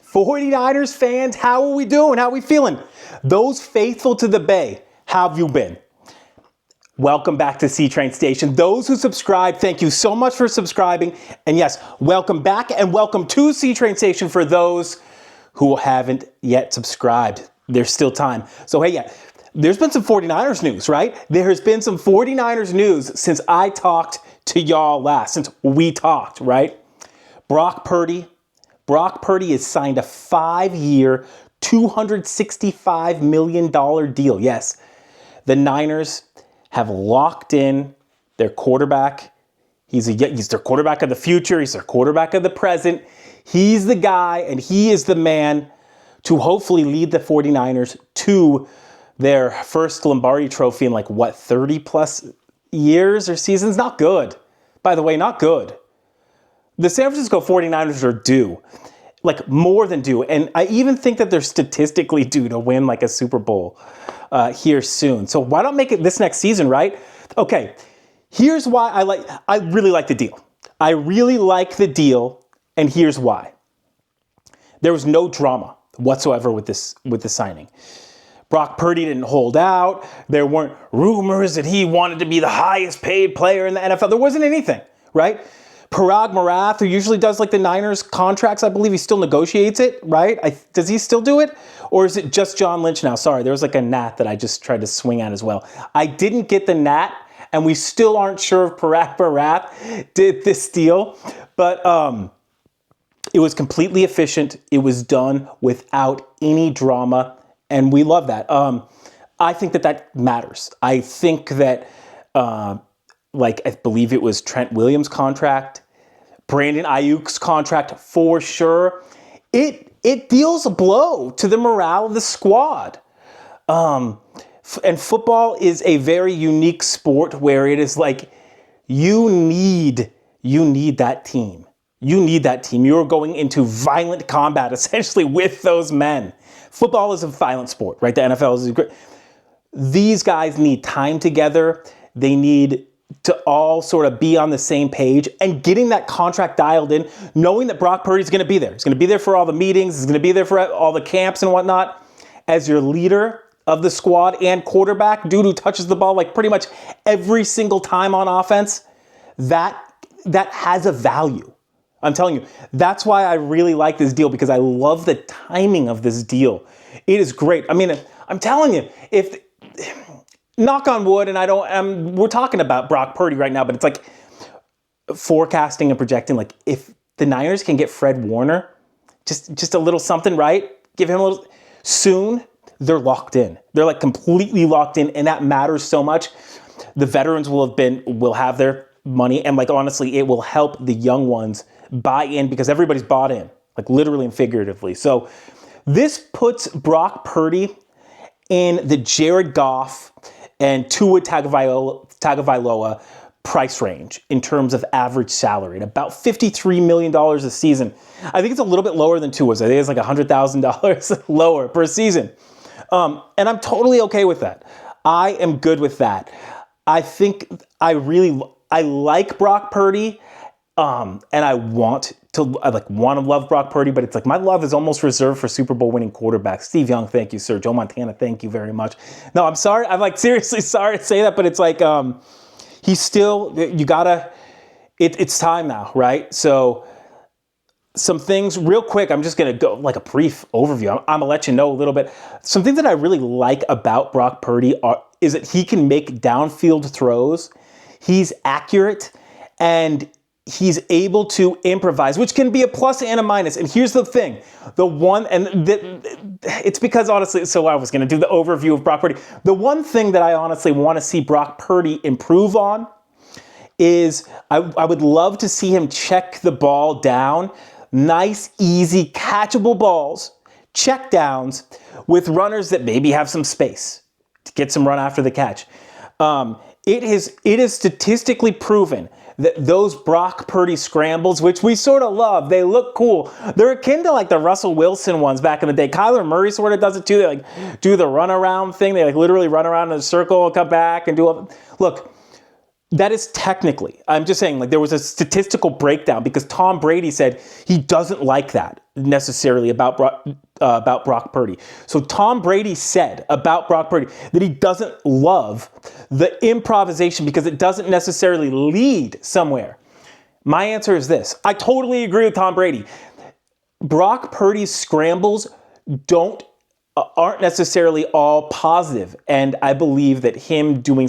49ers fans, how are we doing? How are we feeling? Those faithful to the Bay, how have you been? Welcome back to C-Train Station. Those who subscribe, thank you so much for subscribing. And yes, welcome back and welcome to C-Train Station for those who haven't yet subscribed. There's still time. So hey, yeah, there's been some 49ers news, right? There has been some 49ers news since I talked to y'all last, since we talked, right? Brock Purdy has signed a 5-year, $265 million deal. Yes, the Niners have locked in their quarterback. He's their quarterback of the future. He's their quarterback of the present. He's the guy, and he is the man to hopefully lead the 49ers to their first Lombardi trophy in 30 plus years or seasons? Not good. By the way, not good. The San Francisco 49ers are due, more than due. And I even think that they're statistically due to win a Super Bowl here soon. So why not make it this next season, right? Okay, here's why I really like the deal. I really like the deal, and here's why. There was no drama whatsoever with this signing. Brock Purdy didn't hold out. There weren't rumors that he wanted to be the highest paid player in the NFL. There wasn't anything, right? Parag Marath, who usually does the Niners contracts, I believe he still negotiates it, right? Does he still do it? Or is it just John Lynch now? Sorry, there was a gnat that I just tried to swing at as well. I didn't get the gnat, and we still aren't sure if Parag Marath did this deal. But it was completely efficient. It was done without any drama. And we love that. I think that matters. I think that, I believe it was Trent Williams' contract, Brandon Ayuk's contract for sure. It deals a blow to the morale of the squad. And football is a very unique sport where it is you need that team. You need that team. You're going into violent combat essentially with those men. Football is a violent sport, right? The NFL is great. These guys need time together. They need to all sort of be on the same page, and getting that contract dialed in, knowing that Brock Purdy's going to be there. He's going to be there for all the meetings. He's going to be there for all the camps and whatnot. As your leader of the squad and quarterback, dude who touches the ball pretty much every single time on offense, that has a value. I'm telling you, that's why I really like this deal, because I love the timing of this deal. It is great. I mean, I'm telling you, if knock on wood, and we're talking about Brock Purdy right now, but it's forecasting and projecting, if the Niners can get Fred Warner, just a little something, right? Give him a little soon, they're locked in. They're completely locked in, and that matters so much. The veterans will have their money, and honestly, it will help the young ones buy in, because everybody's bought in, literally and figuratively. So this puts Brock Purdy in the Jared Goff and Tua Tagovailoa price range in terms of average salary, at about $53 million a season. I think it's a little bit lower than Tua's. I think it's $100,000 lower per season. And I'm totally okay with that. I am good with that. I think I like Brock Purdy. And I want to love Brock Purdy, but it's my love is almost reserved for Super Bowl winning quarterbacks. Steve Young, thank you, sir. Joe Montana, thank you very much. No, I'm sorry. I'm seriously sorry to say that, but it's he's still, it's time now, right? So some things real quick, I'm just going to go a brief overview. I'm going to let you know a little bit. Some things that I really like about Brock Purdy is that he can make downfield throws. He's accurate, and he's able to improvise, which can be a plus and a minus. And here's the thing. It's because, honestly, so I was going to do the overview of Brock Purdy. The one thing that I honestly want to see Brock Purdy improve on is I would love to see him check the ball down. Nice, easy, catchable balls, check downs with runners that maybe have some space to get some run after the catch. It is statistically proven that those Brock Purdy scrambles, which we sort of love, they look cool. They're akin to the Russell Wilson ones back in the day. Kyler Murray sort of does it too. They do the runaround thing. They literally run around in a circle, come back and do it. Look, That is technically, I'm just saying, like, there was a statistical breakdown because Tom Brady said he doesn't like that necessarily about Brock Purdy. So Tom Brady said about Brock Purdy that he doesn't love the improvisation because it doesn't necessarily lead somewhere. My answer is this. I totally agree with Tom Brady. Brock Purdy's scrambles aren't necessarily all positive, and I believe that him doing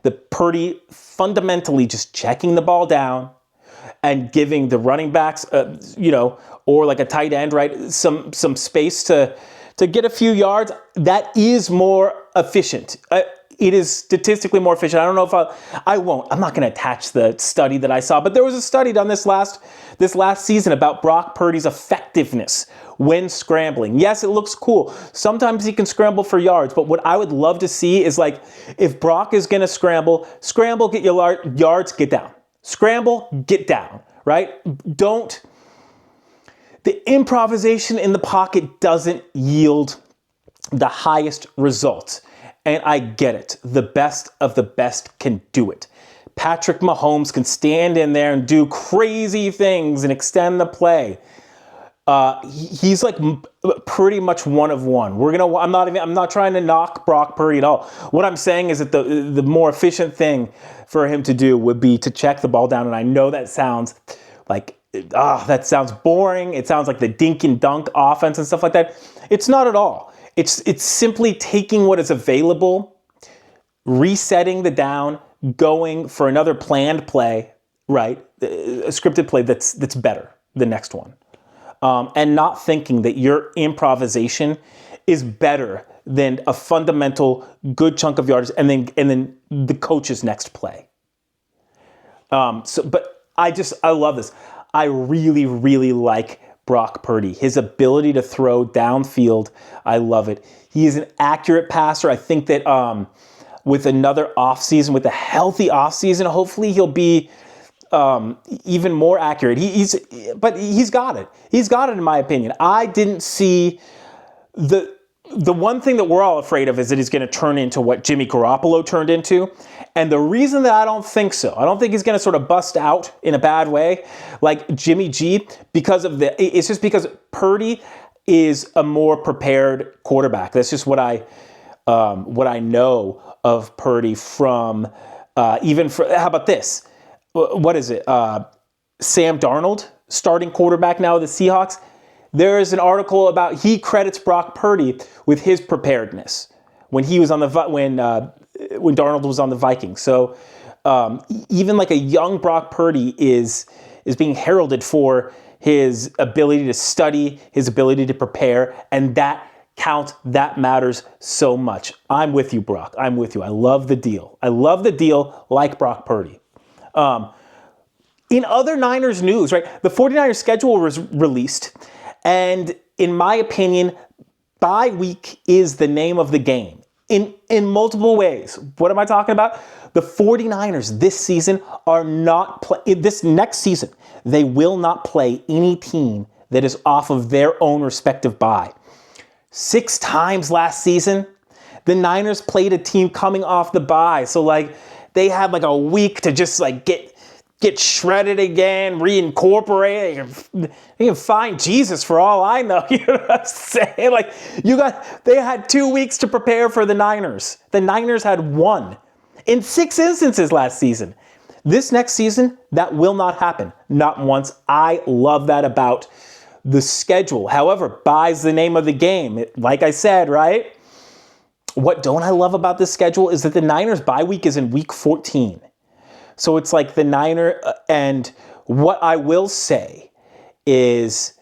the Purdy fundamentally just checking the ball down and giving the running backs, or like a tight end, right, some space to get a few yards. That is more efficient. It is statistically more efficient. I don't know if I'm not going to attach the study that I saw, but there was a study done this last season about Brock Purdy's effectiveness when scrambling. Yes, it looks cool. Sometimes he can scramble for yards, but what I would love to see is, like, if Brock is going to scramble, get your yards, get down. Scramble, get down, right? The improvisation in the pocket doesn't yield the highest results. And I get it. The best of the best can do it. Patrick Mahomes can stand in there and do crazy things and extend the play. He's like pretty much one of one. I'm not trying to knock Brock Purdy at all. What I'm saying is that the more efficient thing for him to do would be to check the ball down. And I know that sounds boring. It sounds like the dink and dunk offense and stuff like that. It's not at all. It's simply taking what is available, resetting the down, going for another planned play, right? A scripted play that's better, the next one. And not thinking that your improvisation is better than a fundamental good chunk of yards and then the coach's next play. But I love this. I really, really like Brock Purdy. His ability to throw downfield, I love it. He is an accurate passer. I think that with another offseason, with a healthy offseason, hopefully he'll be even more accurate. He's got it. He's got it, in my opinion. I didn't see the one thing that we're all afraid of is that he's going to turn into what Jimmy Garoppolo turned into. And the reason that I don't think so, I don't think he's going to sort of bust out in a bad way like Jimmy G it's just because Purdy is a more prepared quarterback. That's just what I know of Purdy from how about this? What is it? Sam Darnold, starting quarterback now of the Seahawks. There is an article about he credits Brock Purdy with his preparedness when he was on when Darnold was on the Vikings. So even like a young Brock Purdy is being heralded for his ability to study, his ability to prepare, and that counts. That matters so much. I'm with you, Brock. I'm with you. I love the deal. Like Brock Purdy. In other Niners news, right? The 49ers schedule was released. And in my opinion, bye week is the name of the game in multiple ways. What am I talking about? The 49ers this season this next season, they will not play any team that is off of their own respective bye. 6 times last season, the Niners played a team coming off the bye. So like they had like a week to just like get shredded again, reincorporate. You can find Jesus for all I know. You know what I'm saying? Like they had 2 weeks to prepare for the Niners. The Niners had 1 in 6 instances last season. This next season, that will not happen. Not once. I love that about the schedule. However, bye's the name of the game. Like I said, right? What don't I love about this schedule is that the Niners bye week is in week 14. So it's like the Niner, and what I will say is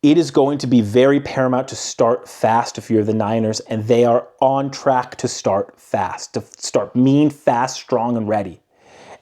it is going to be very paramount to start fast if you're the Niners, and they are on track to start fast, to start mean, fast, strong, and ready.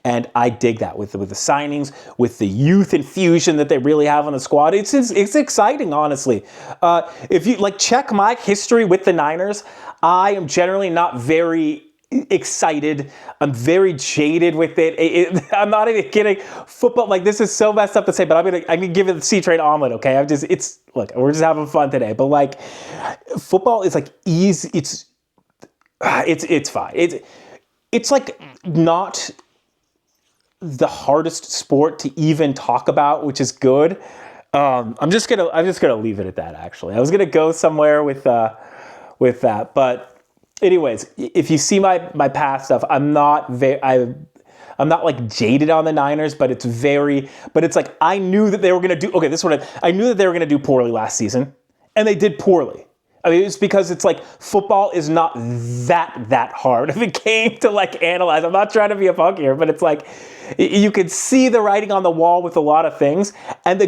And I dig that with the signings, with the youth infusion that they really have on the squad. It's exciting, honestly. If you check my history with the Niners, I am generally not very excited. I'm very jaded with it. I'm not even kidding. Football, this is so messed up to say, but I'm gonna give it the C-Train omelet, okay? We're just having fun today. But football is easy. It's fine. It's like not the hardest sport to even talk about, which is good. I'm just gonna leave it at that. Actually, I was gonna go somewhere with that, but anyways, if you see my past stuff, I'm not like jaded on the Niners, but it's like I knew that they were gonna do. Okay, this is what I knew that they were gonna do poorly last season, and they did poorly. I mean, it's because it's like football is not that hard. If it came to like analyze, I'm not trying to be a punk here, but it's like you could see the writing on the wall with a lot of things, and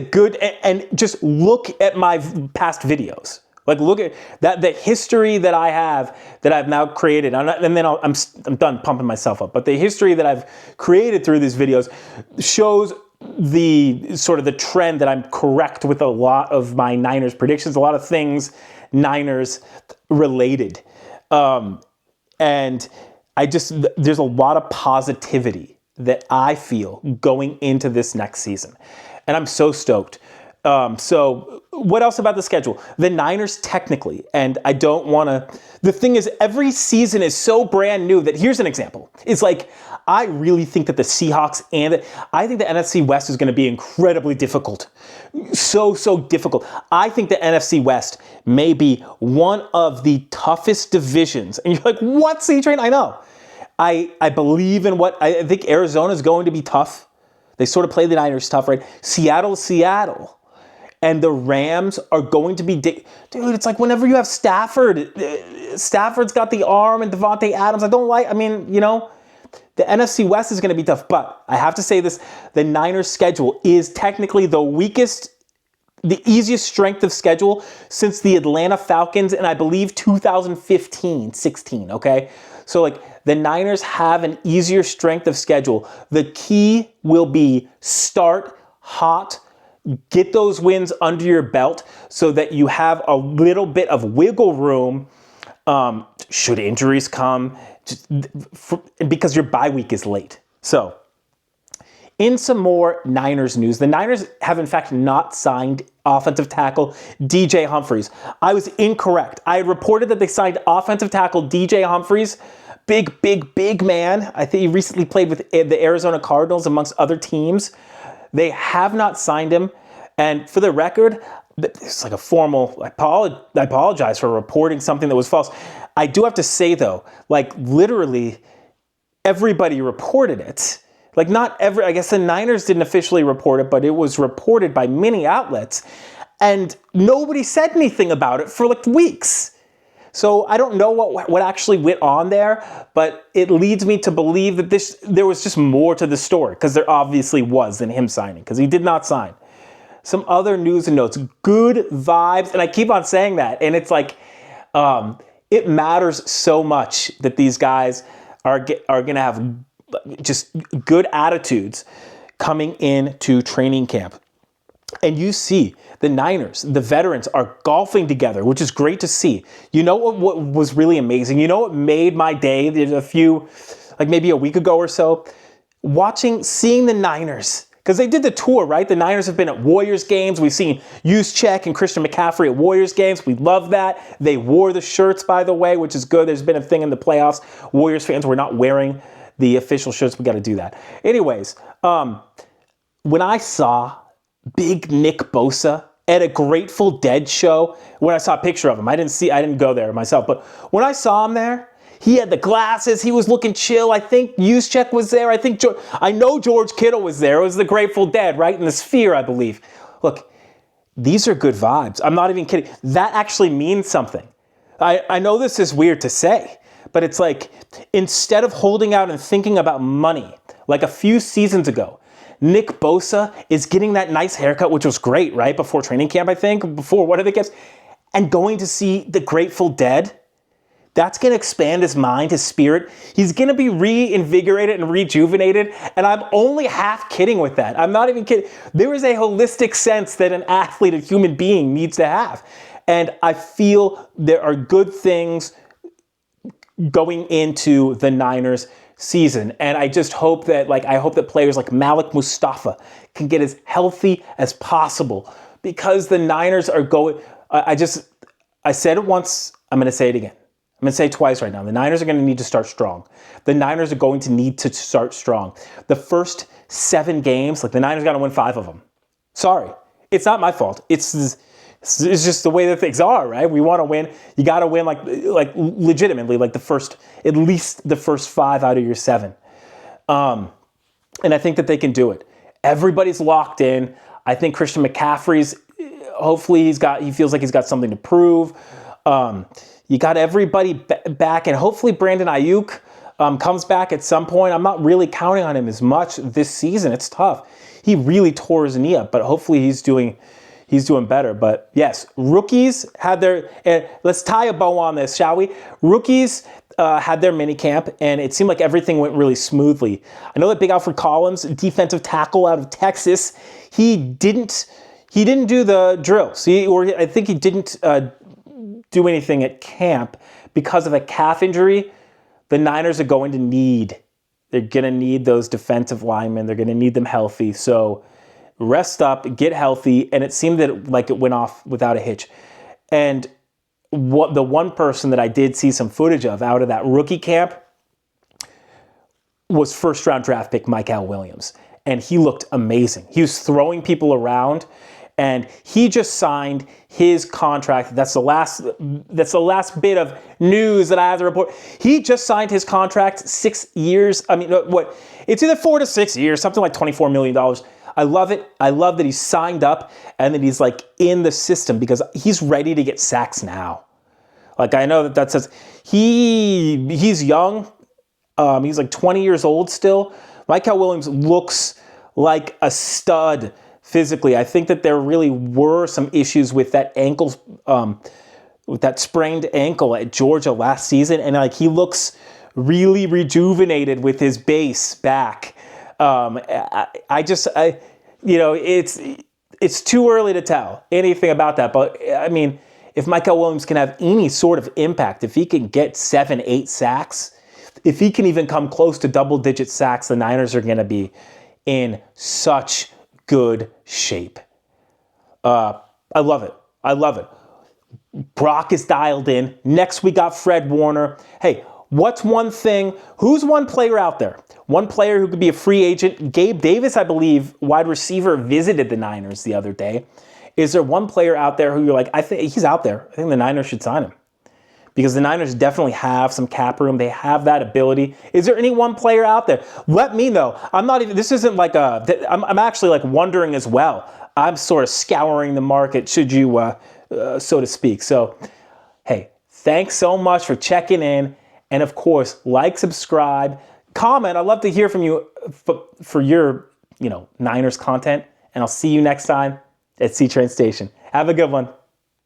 and just look at my past videos. Like look at that, the history that I have that I've now created, and then I'm done pumping myself up. But the history that I've created through these videos shows the sort of the trend that I'm correct with a lot of my Niners predictions, a lot of things Niners related. And there's a lot of positivity that I feel going into this next season. And I'm so stoked. So what else about the schedule? The Niners technically, and I don't want to, the thing is every season is so brand new that here's an example. It's like, I really think that the Seahawks I think the NFC West is going to be incredibly difficult. So difficult. I think the NFC West may be one of the toughest divisions. And you're like, what, C-Train? I know. I believe in what, I think Arizona is going to be tough. They sort of play the Niners tough, right? Seattle. And the Rams are going to be... Dude, it's like whenever you have Stafford's got the arm and Devontae Adams. The NFC West is going to be tough. But I have to say this, the Niners schedule is technically the easiest strength of schedule since the Atlanta Falcons in, I believe, 2015-16, okay? So, like, the Niners have an easier strength of schedule. The key will be start hot, get those wins under your belt so that you have a little bit of wiggle room should injuries come, because your bye week is late. So, in some more Niners news, the Niners have in fact not signed offensive tackle DJ Humphries. I was incorrect. I had reported that they signed offensive tackle DJ Humphries. Big man. I think he recently played with the Arizona Cardinals amongst other teams. They have not signed him. And for the record, it's like a formal, I apologize for reporting something that was false. I do have to say though, like literally everybody reported it. Like I guess the Niners didn't officially report it, but it was reported by many outlets. And nobody said anything about it for like weeks. So I don't know what actually went on there, but it leads me to believe that there was just more to the story, because there obviously was, than him signing, because he did not sign. Some other news and notes, good vibes, and I keep on saying that, and it's like, it matters so much that these guys are going to have just good attitudes coming into training camp. And you see the Niners, the veterans, are golfing together, which is great to see. You know what was really amazing? You know what made my day? There's maybe a week ago or so, seeing the Niners, because they did the tour, right? The Niners have been at Warriors games. We've seen Juszczyk and Christian McCaffrey at Warriors games. We love that. They wore the shirts, by the way, which is good. There's been a thing in the playoffs. Warriors fans were not wearing the official shirts. We got to do that. Anyways, when I saw Big Nick Bosa at a Grateful Dead show, when I saw a picture of him, I didn't go there myself, but when I saw him there, he had the glasses, he was looking chill. I think Juszczyk was there. I know George Kittle was there. It was the Grateful Dead, right? In the Sphere, I believe. Look, these are good vibes. I'm not even kidding. That actually means something. I know this is weird to say, but it's like, instead of holding out and thinking about money, like a few seasons ago, Nick Bosa is getting that nice haircut, which was great, right? Before training camp, I think, before one of the games, and going to see the Grateful Dead. That's going to expand his mind, his spirit. He's going to be reinvigorated and rejuvenated. And I'm only half kidding with that. I'm not even kidding. There is a holistic sense that an athlete, a human being, needs to have. And I feel there are good things going into the Niners season. And I just hope that, players like Malik Mustafa can get as healthy as possible, because the Niners are going, I said it once, I'm going to say it again. I'm going to say it twice right now. The Niners are going to need to start strong. The Niners are going to need to start strong. The first 7 games, like the Niners got to win 5 of them. Sorry. It's not my fault. It's just the way that things are, right? We want to win. You got to win like legitimately, like at least the first 5 out of your 7. And I think that they can do it. Everybody's locked in. I think Christian McCaffrey's, hopefully he feels like he's got something to prove. You got everybody back, and hopefully Brandon Ayuk comes back at some point. I'm not really counting on him as much this season. It's tough. He really tore his knee up, but hopefully he's doing better. But yes, rookies had their, and let's tie a bow on this, shall we? Rookies had their mini camp, and it seemed like everything went really smoothly. I know that Big Alfred Collins, defensive tackle out of Texas, he didn't do the drills. I think he didn't do anything at camp because of a calf injury. The Niners are going to need those defensive linemen. They're going to need them healthy. So rest up, get healthy. And it seemed that it went off without a hitch. And the one person that I did see some footage of out of that rookie camp was first-round draft pick Mikael Williams. And he looked amazing. He was throwing people around. And he just signed his contract. That's the last bit of news that I have to report. He just signed his contract, 6 years. I mean, what? It's either 4 to 6 years, something like $24 million. I love it. I love that he's signed up and that he's in the system because he's ready to get sacks now. I know that says he's young. He's 20 years old still. Mikael Williams looks like a stud. Physically, I think that there really were some issues with that ankle, with that sprained ankle at Georgia last season, and he looks really rejuvenated with his base back. It's too early to tell anything about that, but I mean, if Mikael Williams can have any sort of impact, if he can get 7-8 sacks, if he can even come close to double-digit sacks, the Niners are going to be in such good shape. I love it. I love it. Brock is dialed in. Next, we got Fred Warner. Hey, what's one thing? Who's one player out there? One player who could be a free agent? Gabe Davis, I believe, wide receiver, visited the Niners the other day. Is there one player out there who you're I think he's out there. I think the Niners should sign him. Because the Niners definitely have some cap room. They have that ability. Is there any one player out there? Let me know. This isn't I'm actually wondering as well. I'm sort of scouring the market, should you, so to speak. So, hey, thanks so much for checking in. And of course, subscribe, comment. I'd love to hear from you for your, Niners content. And I'll see you next time at C-Train Station. Have a good one.